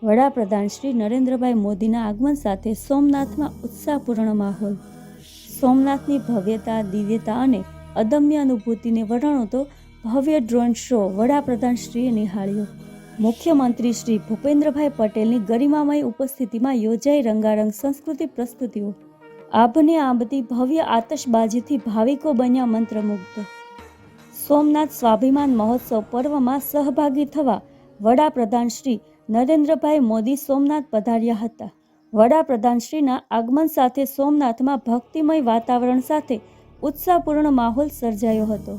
વડાપ્રધાન શ્રી નરેન્દ્રભાઈ મોદીના આગમન સાથે સોમનાથમાં ઉત્સાહપૂર્ણ માહોલ. સોમનાથની ભવ્યતા, દિવ્યતા અને અદમ્ય અનુભૂતિને વર્ણવતો ભવ્ય ડ્રોન શો વડાપ્રધાનશ્રીએ નિહાળ્યો. મુખ્યમંત્રી શ્રી ભૂપેન્દ્રભાઈ પટેલની ગરિમામય ઉપસ્થિતિમાં યોજાઈ રંગારંગ સંસ્કૃતિ પ્રસ્તુતિઓ. આભને આંબતી ભવ્ય આતશબાજીથી ભાવિકો બન્યા મંત્રમુગ્ધ. સોમનાથ સ્વાભિમાન મહોત્સવ પર્વમાં સહભાગી થવા વડાપ્રધાન શ્રી નરેન્દ્રભાઈ મોદી સોમનાથ પધાર્યા હતા. વડાપ્રધાનશ્રીના આગમન સાથે સોમનાથમાં ભક્તિમય વાતાવરણ સાથે ઉત્સાહપૂર્ણ માહોલ સર્જાયો હતો.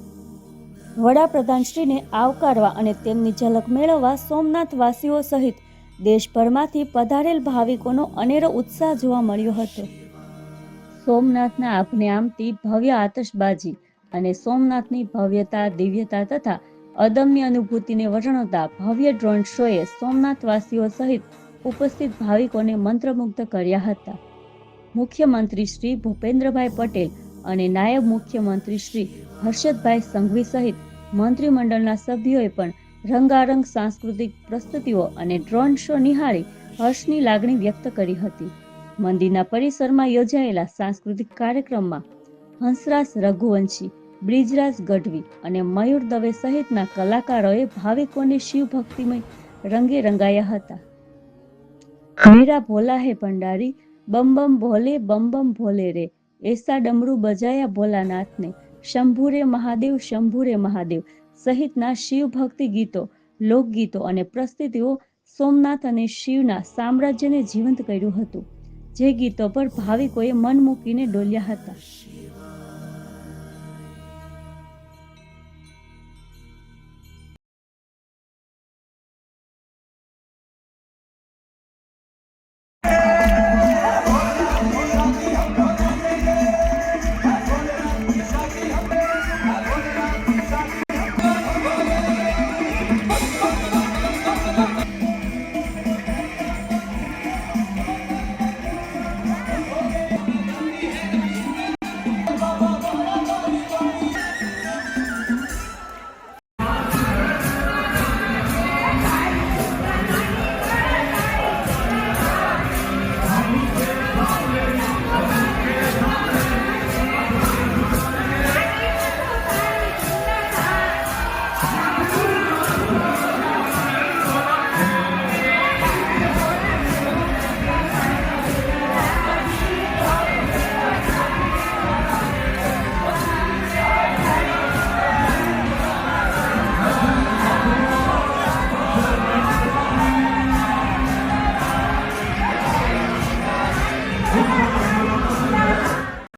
વડાપ્રધાનશ્રીને આવકારવા અને તેમની ઝલક મેળવવા સોમનાથવાસીઓ સહિત દેશભરમાંથી પધારેલ ભાવિકોનો અનેરો ઉત્સાહ જોવા મળ્યો હતો. સોમનાથના આભને આંબતી ભવ્ય આતશબાજી અને સોમનાથની ભવ્યતા, દિવ્યતા તથા અદમ્ય અનુભૂતિને વર્ણવતા ભવ્ય ડ્રોન શોએ સોમનાથવાસીઓ સહિત ઉપસ્થિત ભાવિકોને મંત્રમુગ્ધ કર્યા હતા. મુખ્યમંત્રી શ્રી ભૂપેન્દ્રભાઈ પટેલ અને નાયબ મુખ્યમંત્રી શ્રી હર્ષદભાઈ સંઘવી સહિત મંત્રીમંડળના સભ્યોએ પણ રંગારંગ સાંસ્કૃતિક પ્રસ્તુતિઓ અને ડ્રોન શો નિહાળી હર્ષની લાગણી વ્યક્ત કરી હતી. મંદિરના પરિસરમાં યોજાયેલા સાંસ્કૃતિક કાર્યક્રમમાં હંસરાજ રઘુવંશી, બ્રિજરાજ ગઢવી અને મયુર દવે સહિતના કલાકારોએ ભાવિકોને શિવ ભક્તિમય રંગે રંગાયા હતા. મેરા ભોલા હે ભંડારી, બમ બમ ભોલે બમ બમ ભોલે રે, એસા ડમરૂ બજાયા ભોલાનાથને, શંભુરે મહાદેવ શંભુરે મહાદેવ સહિતના શિવ ભક્તિ ગીતો, લોકગીતો અને પ્રસ્તુતિઓ સોમનાથ અને શિવના સામ્રાજ્યને જીવંત કર્યું હતું. જે ગીતો પર ભાવિકોએ મન મૂકીને ડોલ્યા હતા.